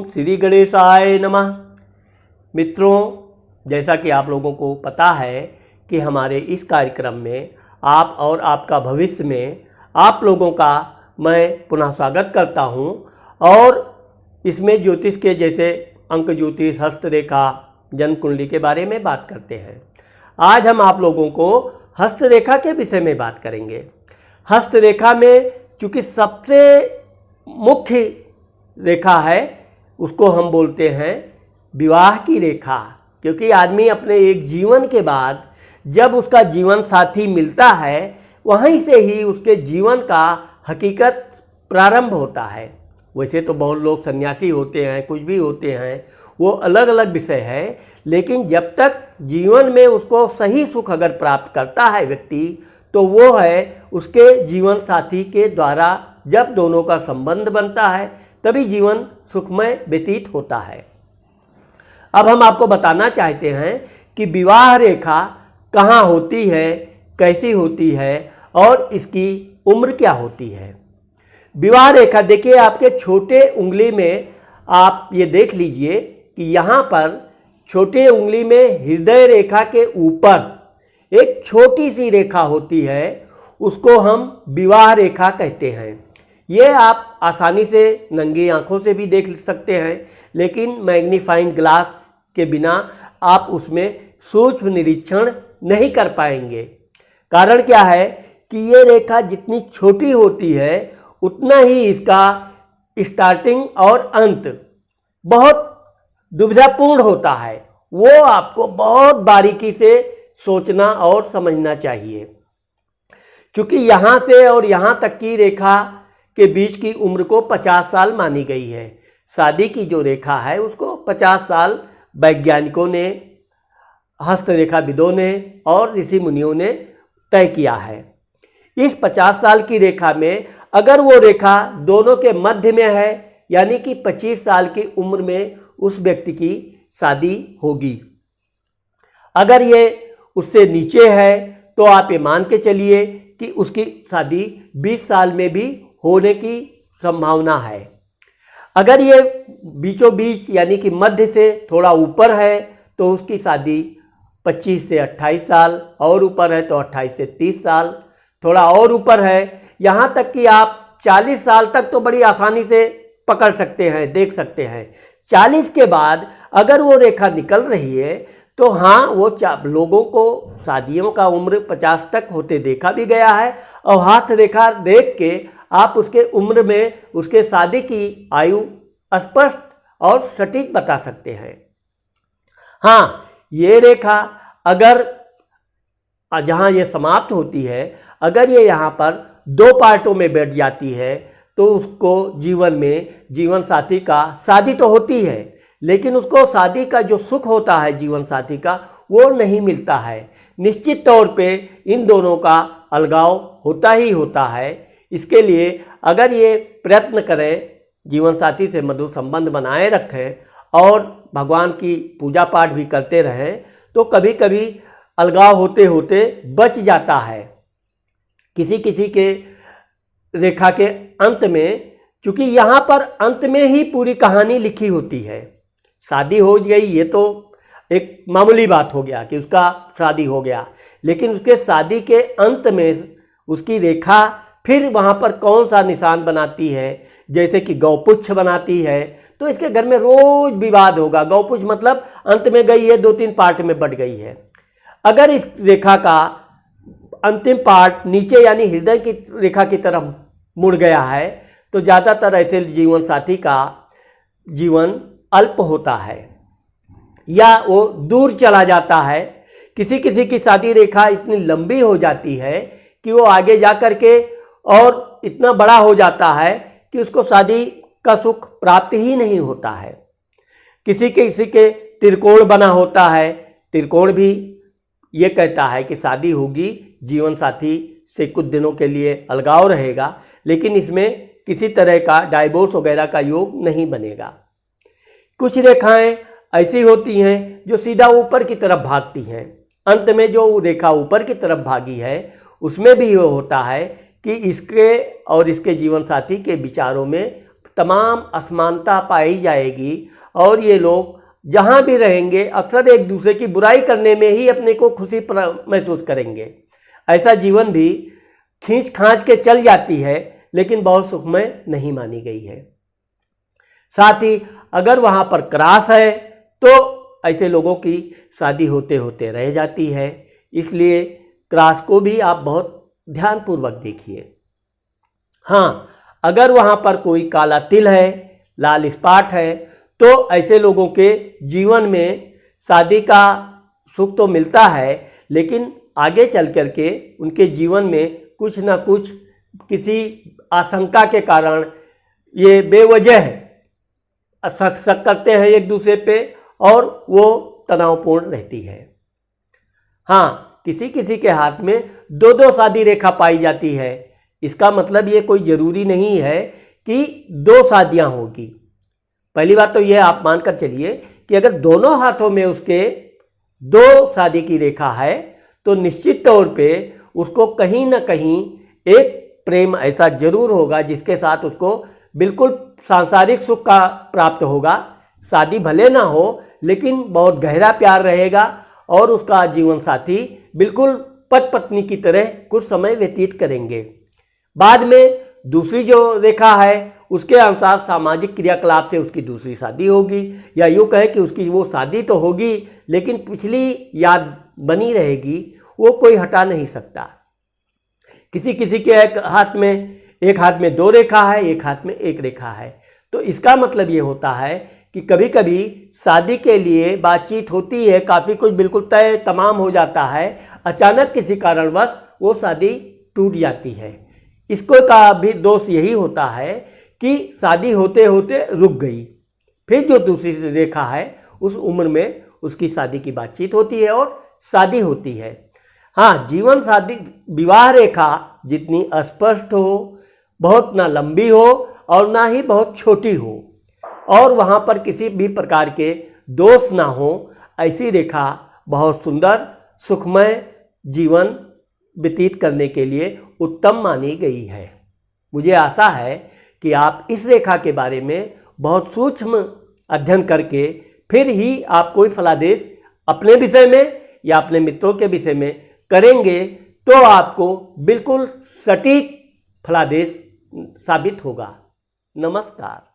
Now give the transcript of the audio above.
श्री गणेशाय नमः। मित्रों, जैसा कि आप लोगों को पता है कि हमारे इस कार्यक्रम में आप और आपका भविष्य में आप लोगों का मैं पुनः स्वागत करता हूं और इसमें ज्योतिष के जैसे अंक ज्योतिष, हस्तरेखा, जन्म कुंडली के बारे में बात करते हैं। आज हम आप लोगों को हस्तरेखा के विषय में बात करेंगे। हस्तरेखा में चूँकि सबसे मुख्य रेखा है उसको हम बोलते हैं विवाह की रेखा, क्योंकि आदमी अपने एक जीवन के बाद जब उसका जीवन साथी मिलता है वहीं से ही उसके जीवन का हकीकत प्रारंभ होता है। वैसे तो बहुत लोग सन्यासी होते हैं, कुछ भी होते हैं, वो अलग अलग विषय है, लेकिन जब तक जीवन में उसको सही सुख अगर प्राप्त करता है व्यक्ति, तो वो है उसके जीवन साथी के द्वारा जब दोनों का संबंध बनता है तभी जीवन सुखमय व्यतीत होता है। अब हम आपको बताना चाहते हैं कि विवाह रेखा कहाँ होती है, कैसी होती है और इसकी उम्र क्या होती है। विवाह रेखा देखिए, आपके छोटे उंगली में आप ये देख लीजिए कि यहाँ पर छोटे उंगली में हृदय रेखा के ऊपर एक छोटी सी रेखा होती है, उसको हम विवाह रेखा कहते हैं। ये आप आसानी से नंगी आंखों से भी देख सकते हैं, लेकिन मैग्नीफाइंग ग्लास के बिना आप उसमें सूक्ष्म निरीक्षण नहीं कर पाएंगे। कारण क्या है कि ये रेखा जितनी छोटी होती है उतना ही इसका स्टार्टिंग और अंत बहुत दुविधापूर्ण होता है। वो आपको बहुत बारीकी से सोचना और समझना चाहिए, क्योंकि यहाँ से और यहाँ तक की रेखा के बीच की उम्र को 50 साल मानी गई है। शादी की जो रेखा है उसको 50 साल वैज्ञानिकों ने, हस्तरेखाविदों ने और ऋषि मुनियों ने तय किया है। इस 50 साल की रेखा में अगर वो रेखा दोनों के मध्य में है, यानी कि 25 साल की उम्र में उस व्यक्ति की शादी होगी। अगर ये उससे नीचे है तो आप ये मान के चलिए कि उसकी शादी 20 साल में भी होने की संभावना है। अगर ये बीचों बीच यानी कि मध्य से थोड़ा ऊपर है तो उसकी शादी 25 से 28 साल, और ऊपर है तो 28 से 30 साल, थोड़ा और ऊपर है, यहाँ तक कि आप 40 साल तक तो बड़ी आसानी से पकड़ सकते हैं, देख सकते हैं। 40 के बाद अगर वो रेखा निकल रही है तो हाँ, वो लोगों को शादियों का उम्र 50 तक होते देखा भी गया है, और हाथ रेखा देख के आप उसके उम्र में उसके शादी की आयु स्पष्ट और सटीक बता सकते हैं। हाँ, ये रेखा अगर जहाँ ये समाप्त होती है, अगर ये यहाँ पर 2 पार्टों में बैठ जाती है तो उसको जीवन में जीवन साथी का शादी तो होती है, लेकिन उसको शादी का जो सुख होता है जीवन साथी का वो नहीं मिलता है। निश्चित तौर पे इन दोनों का अलगाव होता ही होता है। इसके लिए अगर ये प्रयत्न करें, जीवन साथी से मधुर संबंध बनाए रखें और भगवान की पूजा पाठ भी करते रहें, तो कभी कभी अलगाव होते होते बच जाता है। किसी किसी के रेखा के अंत में, क्योंकि यहाँ पर अंत में ही पूरी कहानी लिखी होती है। शादी हो गई ये तो एक मामूली बात हो गया कि उसका शादी हो गया, लेकिन उसके शादी के अंत में उसकी रेखा फिर वहाँ पर कौन सा निशान बनाती है, जैसे कि गौपुच्छ बनाती है, तो इसके घर में रोज विवाद होगा। गौपुच्छ मतलब अंत में गई है, 2-3 पार्ट में बढ़ गई है। अगर इस रेखा का अंतिम पार्ट नीचे यानी हृदय की रेखा की तरफ मुड़ गया है तो ज़्यादातर ऐसे जीवन साथी का जीवन अल्प होता है या वो दूर चला जाता है। किसी किसी की शादी रेखा इतनी लंबी हो जाती है कि वो आगे जा कर के और इतना बड़ा हो जाता है कि उसको शादी का सुख प्राप्त ही नहीं होता है। किसी के त्रिकोण बना होता है, त्रिकोण भी ये कहता है कि शादी होगी, जीवन साथी से कुछ दिनों के लिए अलगाव रहेगा, लेकिन इसमें किसी तरह का डाइवोर्स वगैरह का योग नहीं बनेगा। कुछ रेखाएं ऐसी होती हैं जो सीधा ऊपर की तरफ भागती हैं। अंत में जो रेखा ऊपर की तरफ भागी है उसमें भी ये होता है कि इसके और इसके जीवन साथी के विचारों में तमाम असमानता पाई जाएगी और ये लोग जहाँ भी रहेंगे अक्सर एक दूसरे की बुराई करने में ही अपने को खुशी महसूस करेंगे। ऐसा जीवन भी खींच खांच के चल जाती है, लेकिन बहुत सुखमय नहीं मानी गई है। साथ ही अगर वहाँ पर क्रास है तो ऐसे लोगों की शादी होते होते रह जाती है। इसलिए क्रास को भी आप बहुत ध्यानपूर्वक देखिए। हाँ, अगर वहाँ पर कोई काला तिल है, लाल स्पॉट है, तो ऐसे लोगों के जीवन में शादी का सुख तो मिलता है, लेकिन आगे चल कर के उनके जीवन में कुछ ना कुछ किसी आशंका के कारण ये बेवजह शक करते हैं एक दूसरे पे और वो तनावपूर्ण रहती है। हाँ, किसी किसी के हाथ में दो दो शादी रेखा पाई जाती है। इसका मतलब ये कोई ज़रूरी नहीं है कि दो शादियां होगी। पहली बात तो ये आप मानकर चलिए कि अगर दोनों हाथों में उसके दो शादी की रेखा है तो निश्चित तौर पे उसको कहीं ना कहीं एक प्रेम ऐसा जरूर होगा जिसके साथ उसको बिल्कुल सांसारिक सुख का प्राप्त होगा। शादी भले ना हो, लेकिन बहुत गहरा प्यार रहेगा और उसका जीवन साथी बिल्कुल पति पत्नी की तरह कुछ समय व्यतीत करेंगे। बाद में दूसरी जो रेखा है उसके अनुसार सामाजिक क्रियाकलाप से उसकी दूसरी शादी होगी, या यूँ कहे कि उसकी वो शादी तो होगी लेकिन पिछली याद बनी रहेगी, वो कोई हटा नहीं सकता। किसी किसी के एक हाथ में दो रेखा है, एक हाथ में एक रेखा है। तो इसका मतलब ये होता है कि कभी कभी शादी के लिए बातचीत होती है, काफ़ी कुछ बिल्कुल तय तमाम हो जाता है, अचानक किसी कारणवश वो शादी टूट जाती है। इसको का भी दोष यही होता है कि शादी होते होते रुक गई, फिर जो दूसरी रेखा है उस उम्र में उसकी शादी की बातचीत होती है और शादी होती है। हाँ, जीवन शादी विवाह रेखा जितनी अस्पष्ट हो, बहुत ना लंबी हो और ना ही बहुत छोटी हो, और वहाँ पर किसी भी प्रकार के दोष ना हो, ऐसी रेखा बहुत सुंदर सुखमय जीवन व्यतीत करने के लिए उत्तम मानी गई है। मुझे आशा है कि आप इस रेखा के बारे में बहुत सूक्ष्म अध्ययन करके फिर ही आप कोई फलादेश अपने विषय में या अपने मित्रों के विषय में करेंगे तो आपको बिल्कुल सटीक फलादेश साबित होगा। नमस्कार।